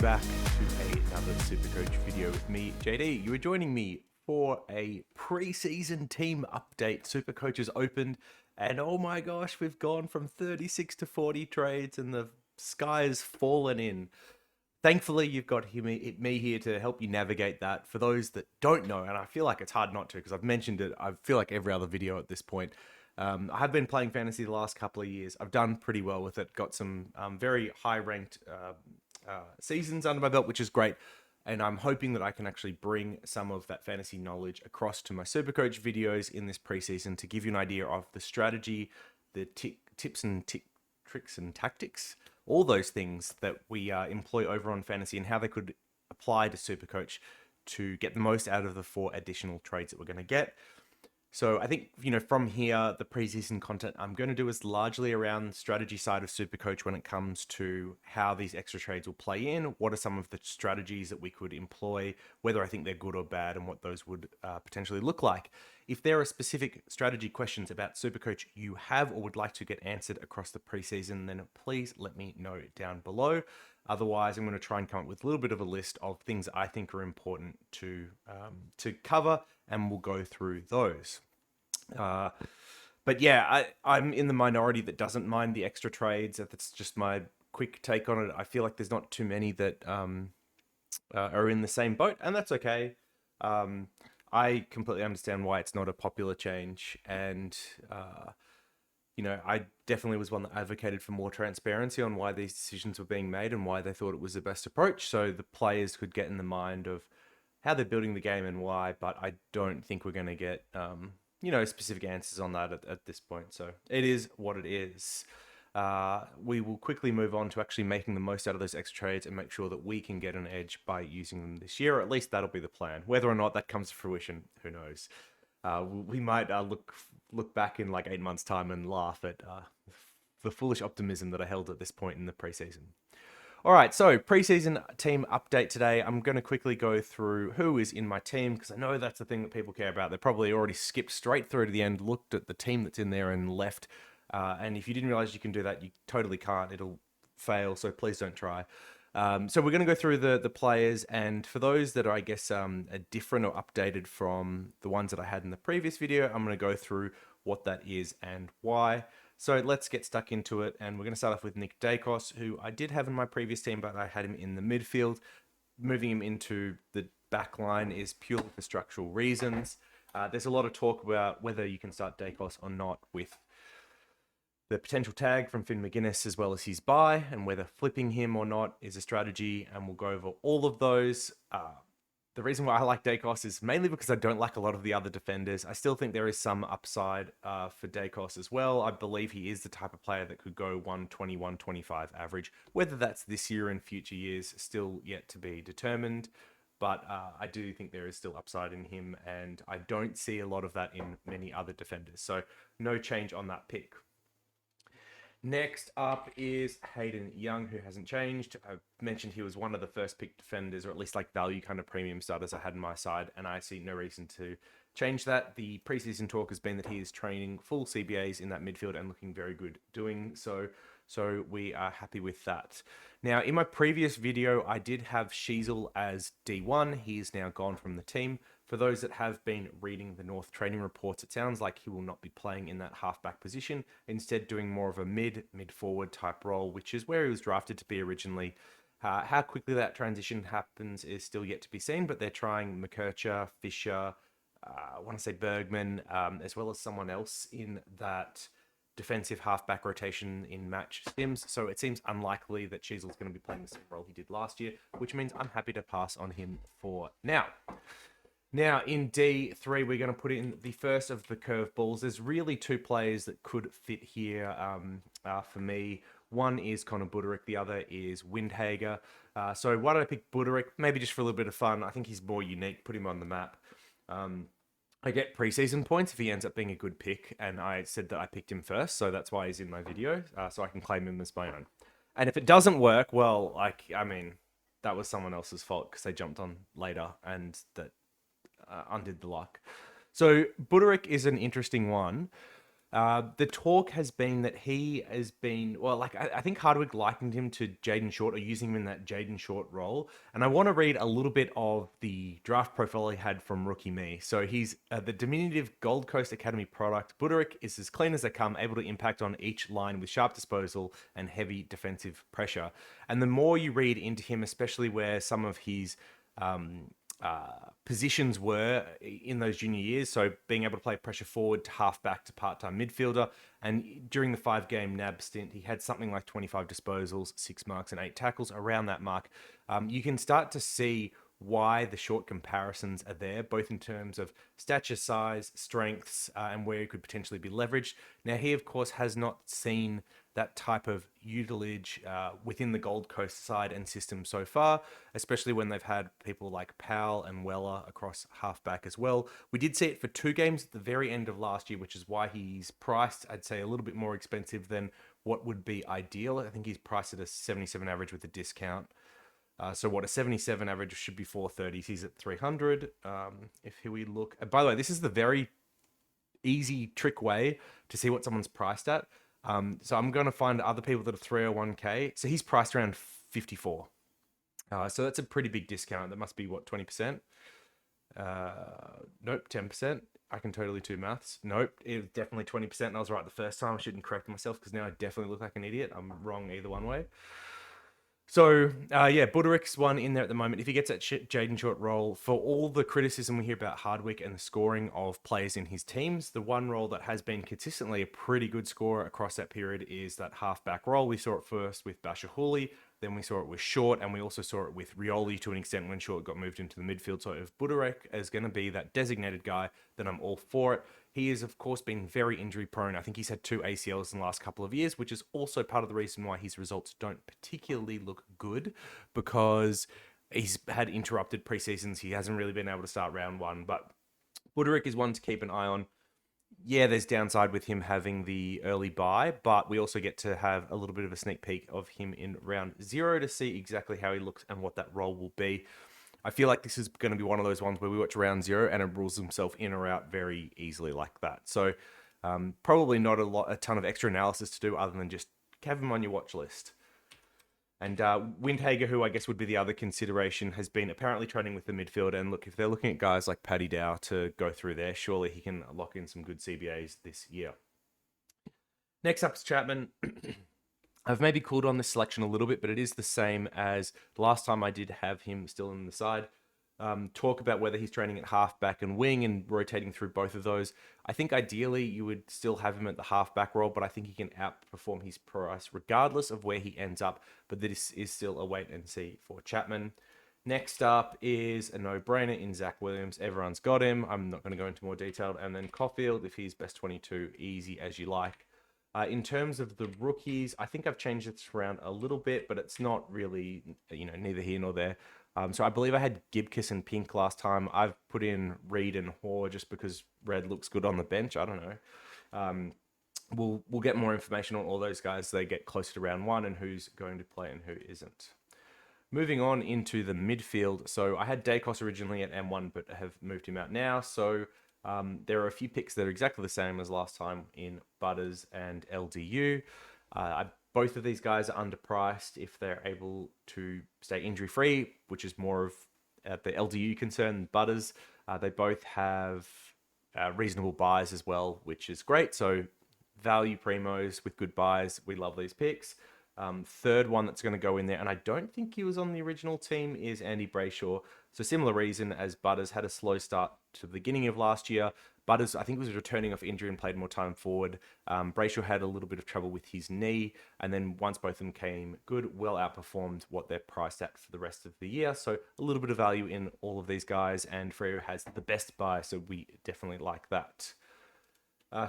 back to another SuperCoach video with me, JD. You are joining me for a pre-season team update. SuperCoach has opened, and oh my gosh, we've gone from 36 to 40 trades, and the sky has fallen in. Thankfully, you've got me here to help you navigate that. For those that don't know, and I feel like it's hard not to because I've mentioned it, I feel like every other video at this point. I have been playing fantasy the last couple of years. I've done pretty well with it. Got some very high-ranked seasons under my belt, which is great. And I'm hoping that I can actually bring some of that fantasy knowledge across to my SuperCoach videos in this preseason to give you an idea of the strategy, the tips and tricks and tactics, all those things that we employ over on fantasy and how they could apply to SuperCoach to get the most out of the 4 additional trades that we're going to get. So I think, from here, the preseason content I'm going to do is largely around the strategy side of SuperCoach when it comes to how these extra trades will play in, what are some of the strategies that we could employ, whether I think they're good or bad, and what those would potentially look like. If there are specific strategy questions about SuperCoach you have or would like to get answered across the preseason, then please let me know down below. Otherwise, I'm going to try and come up with a little bit of a list of things I think are important to cover, and we'll go through those. But yeah, I'm in the minority that doesn't mind the extra trades. That's just my quick take on it. I feel like there's not too many that are in the same boat, and that's okay. I completely understand why it's not a popular change, and I definitely was one that advocated for more transparency on why these decisions were being made and why they thought it was the best approach, so the players could get in the mind of how they're building the game and why. But I don't think we're going to get specific answers on that at this point. So it is what it is. We will quickly move on to actually making the most out of those extra trades and make sure that we can get an edge by using them this year, or at least that'll be the plan. Whether or not that comes to fruition, who knows? We might look back in like 8 months' time and laugh at the foolish optimism that I held at this point in the preseason. All right, so preseason team update today. I'm going to quickly go through who is in my team because I know that's the thing that people care about. They probably already skipped straight through to the end, looked at the team that's in there and left. And if you didn't realize you can do that, you totally can't. It'll fail, so please don't try. So we're going to go through the players, and for those that are, I guess, are different or updated from the ones that I had in the previous video, I'm going to go through what that is and why. So let's get stuck into it, and we're going to start off with Nick Dacos, who I did have in my previous team, but I had him in the midfield. Moving him into the back line is purely for structural reasons. There's a lot of talk about whether you can start Dacos or not with the potential tag from Finn McGuinness as well as his buy, and whether flipping him or not is a strategy, and we'll go over all of those. The reason why I like Dacos is mainly because I don't like a lot of the other defenders. I still think there is some upside for Dacos as well. I believe he is the type of player that could go 120, 125 average. Whether that's this year and future years, still yet to be determined. But I do think there is still upside in him, and I don't see a lot of that in many other defenders. So no change on that pick. Next up is Hayden Young, who hasn't changed. I mentioned he was one of the first pick defenders, or at least like value kind of premium starters I had on my side, and I see no reason to change that. The preseason talk has been that he is training full CBAs in that midfield and looking very good doing so. So we are happy with that. Now, in my previous video, I did have Sheasel as D1. He is now gone from the team. For those that have been reading the North training reports, it sounds like he will not be playing in that halfback position, instead doing more of a mid-forward type role, which is where he was drafted to be originally. How quickly that transition happens is still yet to be seen, but they're trying McKercher, Fisher, I want to say Bergman, as well as someone else in that defensive halfback rotation in match sims. So it seems unlikely that Sheasel's going to be playing the same role he did last year, which means I'm happy to pass on him for now. Now, in D3, we're going to put in the first of the curveballs. There's really 2 players that could fit here for me. One is Connor Buderick, the other is Windhager. So why did I pick Buderick? Maybe just for a little bit of fun. I think he's more unique, put him on the map. I get preseason points if he ends up being a good pick, and I said that I picked him first, so that's why he's in my video, so I can claim him as my own. And if it doesn't work, well, that was someone else's fault because they jumped on later, and that undid the luck. So Buderick is an interesting one The talk has been that he has been, well, like, I think Hardwick likened him to Jaden Short, or using him in that Jaden Short role. And I want to read a little bit of the draft profile he had from Rookie Me. So he's the diminutive Gold Coast Academy product. Buderick is as clean as they come, able to impact on each line with sharp disposal and heavy defensive pressure. And the more you read into him, especially where some of his um, positions were in those junior years. So being able to play pressure forward to halfback to part-time midfielder. And during the 5-game NAB stint, he had something like 25 disposals, 6 marks and 8 tackles, around that mark. You can start to see why the short comparisons are there, both in terms of stature, size, strengths, and where he could potentially be leveraged. Now, he, of course, has not seen that type of utilage within the Gold Coast side and system so far, especially when they've had people like Powell and Weller across halfback as well. We did see it for 2 games at the very end of last year, which is why he's priced, I'd say, a little bit more expensive than what would be ideal. I think he's priced at a 77 average with a discount. So what, a 77 average should be 430. He's at 300. If we look, by the way, this is the very easy trick way to see what someone's priced at. So I'm going to find other people that are 301k. So he's priced around 54. So that's a pretty big discount. That must be what, 20%? Nope, 10%. I can totally do maths. Nope, it was definitely 20%. And I was right the first time. I shouldn't correct myself because now I definitely look like an idiot. I'm wrong either one way. So, yeah, Buderick's one in there at the moment. If he gets that Jaden Short role, for all the criticism we hear about Hardwick and the scoring of players in his teams, the one role that has been consistently a pretty good scorer across that period is that halfback role. We saw it first with Bashahuli, then we saw it with Short, and we also saw it with Rioli to an extent when Short got moved into the midfield. So if Buderick is going to be that designated guy, then I'm all for it. He has, of course, been very injury prone. I think he's had 2 ACLs in the last couple of years, which is also part of the reason why his results don't particularly look good, because he's had interrupted preseasons. He hasn't really been able to start round 1, but Buderick is one to keep an eye on. Yeah, there's downside with him having the early buy, but we also get to have a little bit of a sneak peek of him in round 0 to see exactly how he looks and what that role will be. I feel like this is going to be one of those ones where we watch round 0 and it rules himself in or out very easily like that. So probably not a ton of extra analysis to do other than just have him on your watch list. And Windhager, who I guess would be the other consideration, has been apparently training with the midfield. And look, if they're looking at guys like Paddy Dow to go through there, surely he can lock in some good CBAs this year. Next up is Chapman. I've maybe cooled on this selection a little bit, but it is the same as the last time I did have him still in the side. Talk about whether he's training at halfback and wing and rotating through both of those. I think ideally you would still have him at the halfback role, but I think he can outperform his price regardless of where he ends up. But this is still a wait and see for Chapman. Next up is a no-brainer in Zach Williams. Everyone's got him. I'm not going to go into more detail. And then Caulfield, if he's best 22, easy as you like. In terms of the rookies, I think I've changed this around a little bit, but it's not really, neither here nor there. So I believe I had Gibkiss and Pink last time. I've put in Reed and Hoare just because Red looks good on the bench. I don't know. We'll get more information on all those guys as they get closer to round 1 and who's going to play and who isn't. Moving on into the midfield. So I had Dacos originally at M1, but have moved him out now. So there are a few picks that are exactly the same as last time in Butters and LDU. Both of these guys are underpriced if they're able to stay injury-free, which is more of the LDU concern. Butters, they both have reasonable buys as well, which is great. So value primos with good buys. We love these picks. Third one that's going to go in there, and I don't think he was on the original team, is Andy Brayshaw. So similar reason as Butters, had a slow start to the beginning of last year. Butters, I think, was returning off injury and played more time forward. Brayshaw had a little bit of trouble with his knee, and then once both of them came good, well outperformed what they're priced at for the rest of the year. So a little bit of value in all of these guys, and Freo has the best buy, so we definitely like that.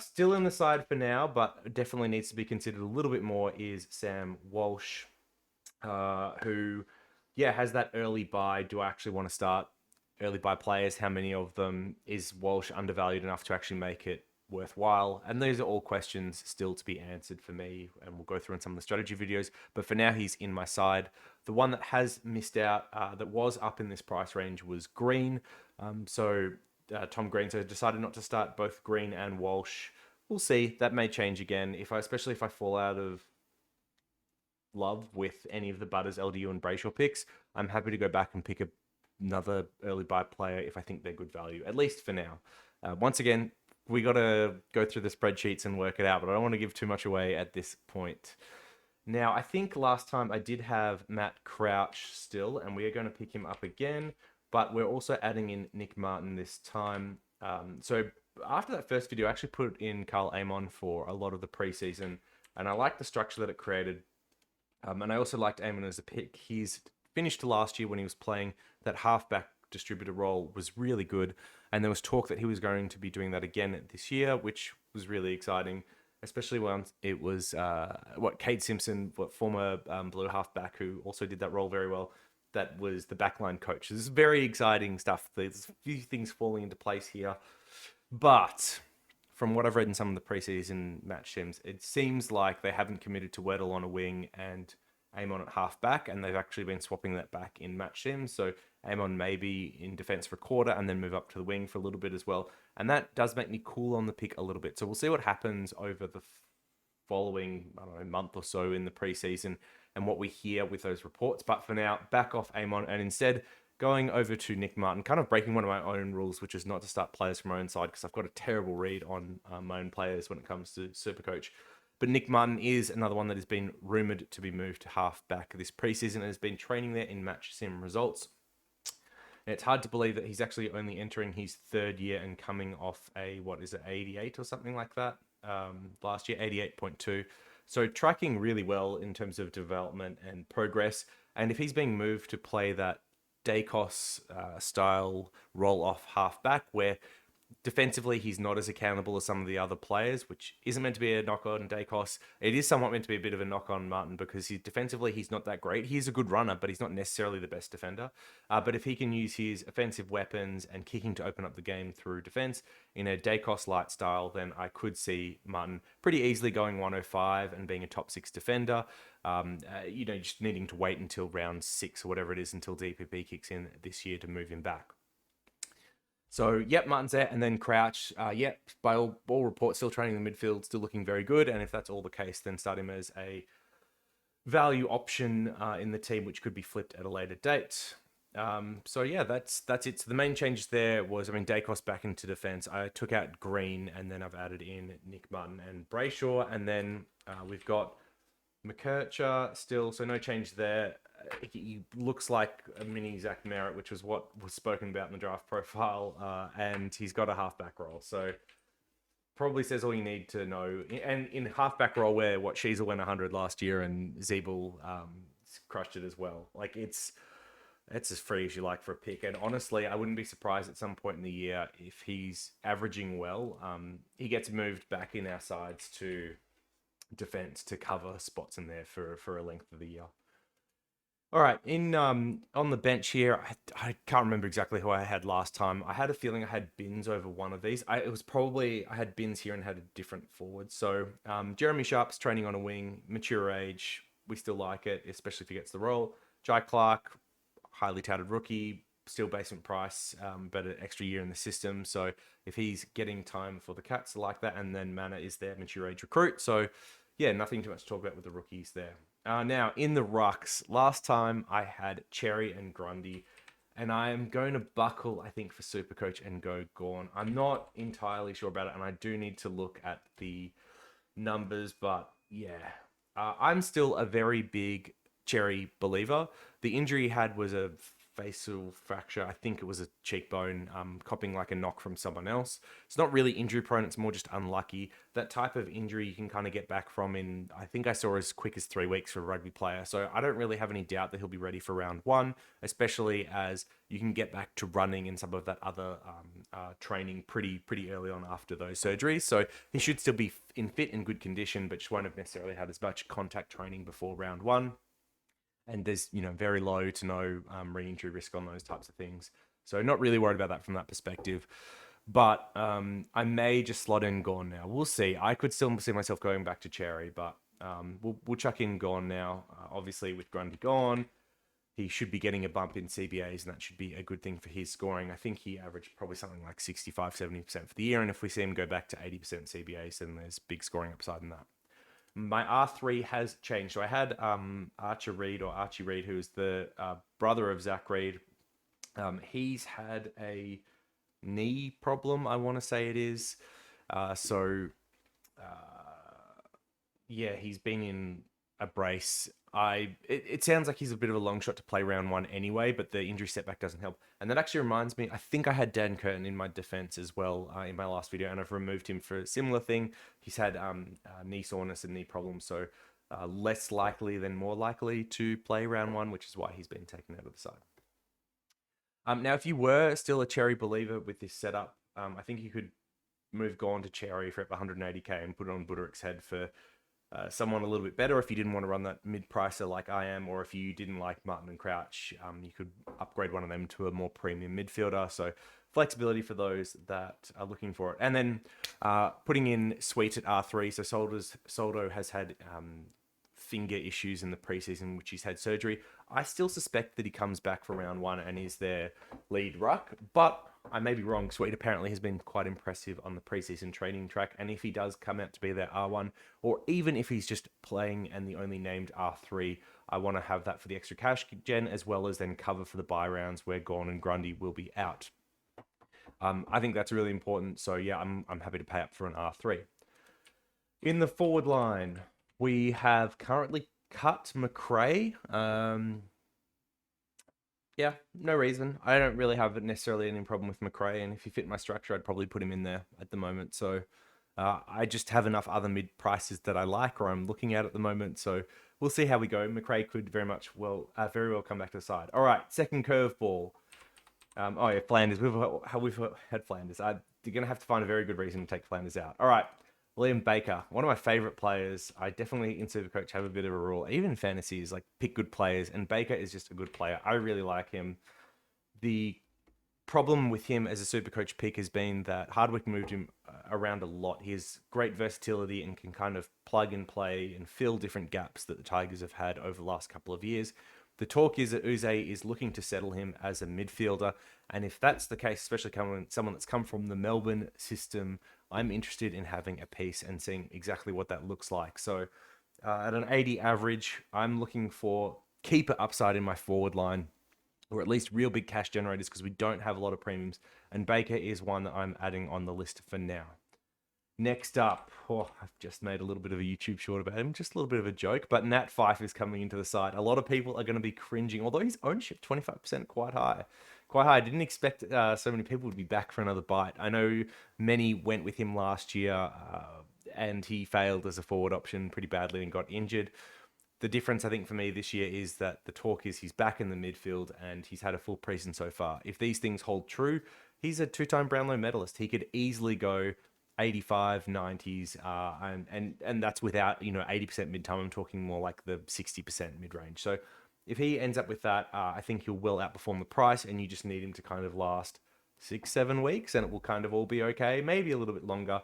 Still in the side for now, but definitely needs to be considered a little bit more, is Sam Walsh, who, has that early buy. Do I actually want to start early buy players? How many of them? Is Walsh undervalued enough to actually make it worthwhile? And these are all questions still to be answered for me, and we'll go through in some of the strategy videos. But for now, he's in my side. The one that has missed out, that was up in this price range, was Green. Tom Green, so decided not to start both Green and Walsh we'll see. That may change again, especially if I fall out of love with any of the Butters, LDU, and Brayshaw picks. I'm happy to go back and pick another early buy player if I think they're good value, at least for now. Once again, we got to go through the spreadsheets and work it out, but I don't want to give too much away at this point. Now, I think last time I did have Matt Crouch still, and we are going to pick him up again, but we're also adding in Nick Martin this time. So after that first video, I actually put in Carl Amon for a lot of the preseason, and I liked the structure that it created. And I also liked Amon as a pick. He's finished last year when he was playing that halfback distributor role was really good. And there was talk that he was going to be doing that again this year, which was really exciting, especially when it was Kate Simpson, former blue halfback, who also did that role very well. That was the backline coach. This is very exciting stuff. There's a few things falling into place here. But from what I've read in some of the preseason match sims, it seems like they haven't committed to Weddle on a wing and Amon at halfback, and they've actually been swapping that back in match sims. So Amon may be in defense for a quarter and then move up to the wing for a little bit as well. And that does make me cool on the pick a little bit. So we'll see what happens over the following, month or so in the preseason and what we hear with those reports. But for now, back off Amon and instead going over to Nick Martin, kind of breaking one of my own rules, which is not to start players from my own side because I've got a terrible read on my own players when it comes to SuperCoach. But Nick Martin is another one that has been rumoured to be moved to halfback this preseason and has been training there in match sim results. And it's hard to believe that he's actually only entering his third year and coming off 88 or something like that last year, 88.2. So tracking really well in terms of development and progress. And if he's being moved to play that Dacos style roll-off halfback where defensively he's not as accountable as some of the other players, which isn't meant to be a knock on Dacos. It is somewhat meant to be a bit of a knock on Martin because defensively he's not that great. He's a good runner, but he's not necessarily the best defender. But if he can use his offensive weapons and kicking to open up the game through defense in a Dacos light style, then I could see Martin pretty easily going 105 and being a top 6 defender. Just needing to wait until round 6 or whatever it is until DPP kicks in this year to move him back. So, yep, Martin's there. And then Crouch, by all reports, still training in the midfield, still looking very good. And if that's all the case, then start him as a value option in the team, which could be flipped at a later date. That's it. So the main changes there was, Dacos back into defense. I took out Green, and then I've added in Nick Martin and Brayshaw. And then we've got McKercher still, so no change there. He looks like a mini Zach Merritt, which was what was spoken about in the draft profile, and he's got a halfback role. So probably says all you need to know. And in halfback role where Sheasel went 100 last year and Zeeble crushed it as well. Like it's as free as you like for a pick. And honestly, I wouldn't be surprised at some point in the year if he's averaging well. He gets moved back in our sides to defense to cover spots in there for a length of the year. All right, on the bench here, I can't remember exactly who I had last time. I had a feeling I had Bins over one of these. I had Bins here and had a different forward. So Jeremy Sharp's training on a wing, mature age. We still like it, especially if he gets the role. Jai Clark, highly touted rookie, still basement price, but an extra year in the system. So if he's getting time for the Cats, I like that. And then Mana is their mature age recruit. So yeah, nothing too much to talk about with the rookies there. Now, in the rucks, last time I had Cherry and Grundy, and I am going to buckle, I think, for Supercoach and go Gorn. I'm not entirely sure about it, and I do need to look at the numbers, but yeah. I'm still a very big Cherry believer. The injury he had was a facial fracture. I think it was a cheekbone, copying like a knock from someone else. It's not really injury prone, it's more just unlucky. That type of injury you can kind of get back from in, I think I saw as quick as 3 weeks for a rugby player. So I don't really have any doubt that he'll be ready for round 1, especially as you can get back to running and some of that other training pretty early on after those surgeries. So he should still be in fit and good condition, but just won't have necessarily had as much contact training before round 1. And there's, very low to no re-injury risk on those types of things. So not really worried about that from that perspective. But I may just slot in Gorn now. We'll see. I could still see myself going back to Cherry, but we'll chuck in Gorn now. Obviously, with Grundy gone, he should be getting a bump in CBAs, and that should be a good thing for his scoring. I think he averaged probably something like 65, 70% for the year, and if we see him go back to 80% CBAs, then there's big scoring upside in that. My R3 has changed. So I had Archie Reid, who is the brother of Zach Reid. He's had a knee problem, I want to say it is. Yeah, he's been in a brace. It sounds like he's a bit of a long shot to play round one anyway, but the injury setback doesn't help. And that actually reminds me, I think I had Dan Curtin in my defense as well in my last video, and I've removed him for a similar thing. He's had knee soreness and knee problems, so less likely than more likely to play round one, which is why he's been taken out of the side. Now, if you were still a Cherry believer with this setup, I think you could move Gone to Cherry for 180k and put it on Buderick's head for someone a little bit better if you didn't want to run that mid-pricer like I am, or if you didn't like Martin and Crouch, you could upgrade one of them to a more premium midfielder. So flexibility for those that are looking for it. And then putting in Sweet at R3. So Soldo has had finger issues in the preseason, which he's had surgery. I still suspect that he comes back for round one and is their lead ruck, but I may be wrong. Sweet apparently has been quite impressive on the preseason training track, and if he does come out to be their R1, or even if he's just playing and the only named R3, I want to have that for the extra cash gen, as well as then cover for the bye rounds where Gorn and Grundy will be out. I think that's really important, so yeah, I'm happy to pay up for an R3. In the forward line, we have currently cut McRae. Yeah, no reason. I don't really have necessarily any problem with McRae, and if he fit my structure, I'd probably put him in there at the moment. So I just have enough other mid prices that I like or I'm looking at the moment. So we'll see how we go. McRae could very well come back to the side. All right, second curveball. Oh yeah, Flanders. We've had Flanders. You're going to have to find a very good reason to take Flanders out. All right. Liam Baker, one of my favorite players. I definitely in Supercoach have a bit of a rule, even in fantasy, is like pick good players, and Baker is just a good player. I really like him. The problem with him as a Supercoach pick has been that Hardwick moved him around a lot. He has great versatility and can kind of plug and play and fill different gaps that the Tigers have had over the last couple of years. The talk is that Uze is looking to settle him as a midfielder, and if that's the case, especially someone that's come from the Melbourne system, I'm interested in having a piece and seeing exactly what that looks like. So at an 80 average, I'm looking for keeper upside in my forward line, or at least real big cash generators, because we don't have a lot of premiums, and Baker is one that I'm adding on the list for now. Next up, I've just made a little bit of a YouTube short about him, just a little bit of a joke, but Nat Fyfe is coming into the side. A lot of people are going to be cringing, although his ownership, 25%, quite high. I didn't expect so many people would be back for another bite. I know many went with him last year, and he failed as a forward option pretty badly and got injured. The difference, I think, for me this year is that the talk is he's back in the midfield and he's had a full preseason so far. If these things hold true, he's a two-time Brownlow medalist. He could easily go 85, 90s, and that's without 80% mid-time. I'm talking more like the 60% mid-range. So if he ends up with that, I think he'll well outperform the price, and you just need him to kind of last 6-7 weeks, and it will kind of all be okay. Maybe a little bit longer,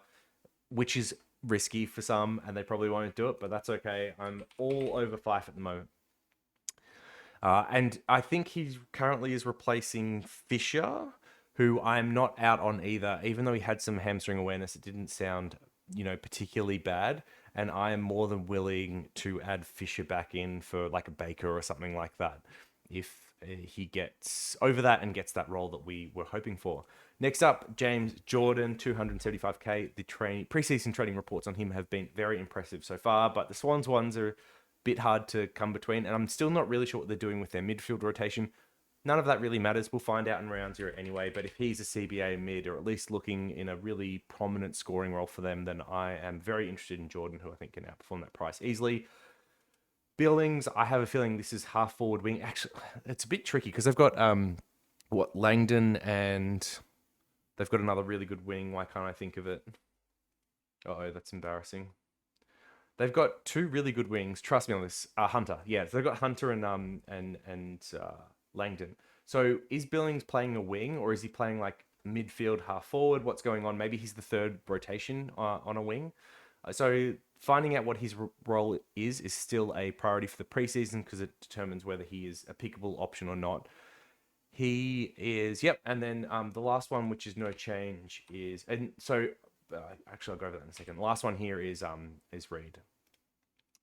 which is risky for some, and they probably won't do it, but that's okay. I'm all over Fyfe at the moment. And I think he currently is replacing Fisher, who I'm not out on either. Even though he had some hamstring awareness, it didn't sound, particularly bad. And I am more than willing to add Fisher back in for like a Baker or something like that, if he gets over that and gets that role that we were hoping for. Next up, James Jordan, 275k. The preseason trading reports on him have been very impressive so far, but the Swans ones are a bit hard to come between, and I'm still not really sure what they're doing with their midfield rotation. None of that really matters. We'll find out in round 0 anyway, but if he's a CBA mid, or at least looking in a really prominent scoring role for them, then I am very interested in Jordan, who I think can outperform that price easily. Billings, I have a feeling this is half forward wing. Actually, it's a bit tricky because they've got Langdon, and they've got another really good wing. Why can't I think of it? Oh, that's embarrassing. They've got two really good wings. Trust me on this. Hunter, yeah, so they've got Hunter and Langdon. So is Billings playing a wing, or is he playing like midfield, half forward? What's going on? Maybe he's the third rotation on a wing. So finding out what his role is still a priority for the preseason because it determines whether he is a pickable option or not. He is, yep. And then the last one, which is no change, is, and so actually I'll go over that in a second. The last one here is Reed.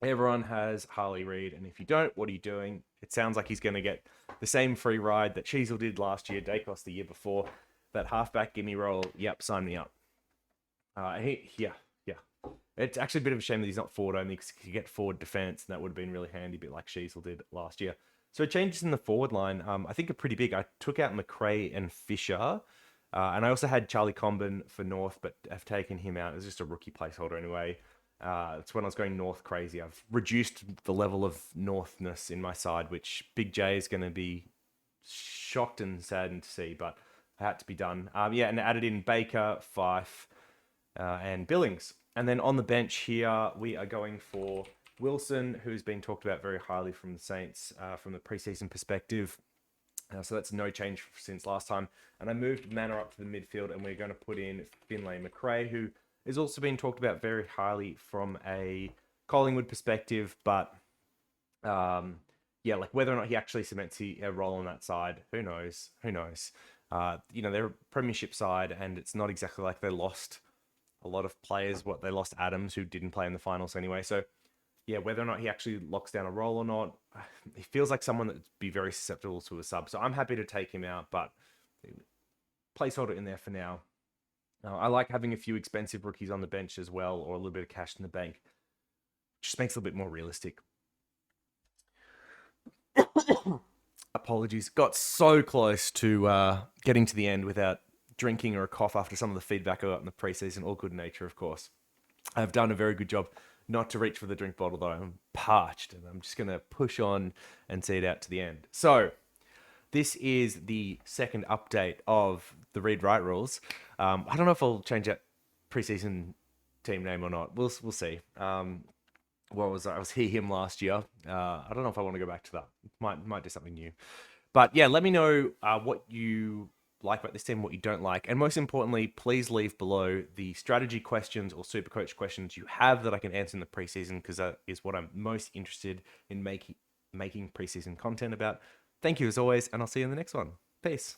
Everyone has Harley Reid, and if you don't, what are you doing? It sounds like he's going to get the same free ride that Cheezel did last year, Dacos the year before. That halfback gimme role, yep, sign me up. Yeah. It's actually a bit of a shame that he's not forward only because he could get forward defense, and that would have been really handy, a bit like Cheezel did last year. So changes in the forward line, I think are pretty big. I took out McRae and Fisher, and I also had Charlie Comben for North, but I've taken him out as just a rookie placeholder anyway. It's when I was going North crazy. I've reduced the level of Northness in my side, which Big J is going to be shocked and saddened to see, but it had to be done. And added in Baker, Fife, and Billings. And then on the bench here, we are going for Wilson, who's been talked about very highly from the Saints from the preseason perspective. So that's no change since last time. And I moved Manor up to the midfield, and we're going to put in Finlay McRae, who is also being talked about very highly from a Collingwood perspective. But like whether or not he actually cements a role on that side, who knows? They're a premiership side, and it's not exactly like they lost a lot of players. They lost Adams, who didn't play in the finals anyway. So yeah, whether or not he actually locks down a role or not, he feels like someone that'd be very susceptible to a sub. So I'm happy to take him out, but placeholder in there for now. I like having a few expensive rookies on the bench as well, or a little bit of cash in the bank. Just makes it a little bit more realistic. Apologies. Got so close to getting to the end without drinking or a cough after some of the feedback I got in the preseason. All good nature, of course. I've done a very good job not to reach for the drink bottle, though. I'm parched, and I'm just going to push on and see it out to the end. So this is the second update of the read-write rules. I don't know if I'll change that preseason team name or not. We'll see. What was I was him last year. I don't know if I want to go back to that. Might do something new. But yeah, let me know what you like about this team, what you don't like. And most importantly, please leave below the strategy questions or SuperCoach questions you have that I can answer in the preseason, because that is what I'm most interested in making preseason content about. Thank you as always, and I'll see you in the next one. Peace.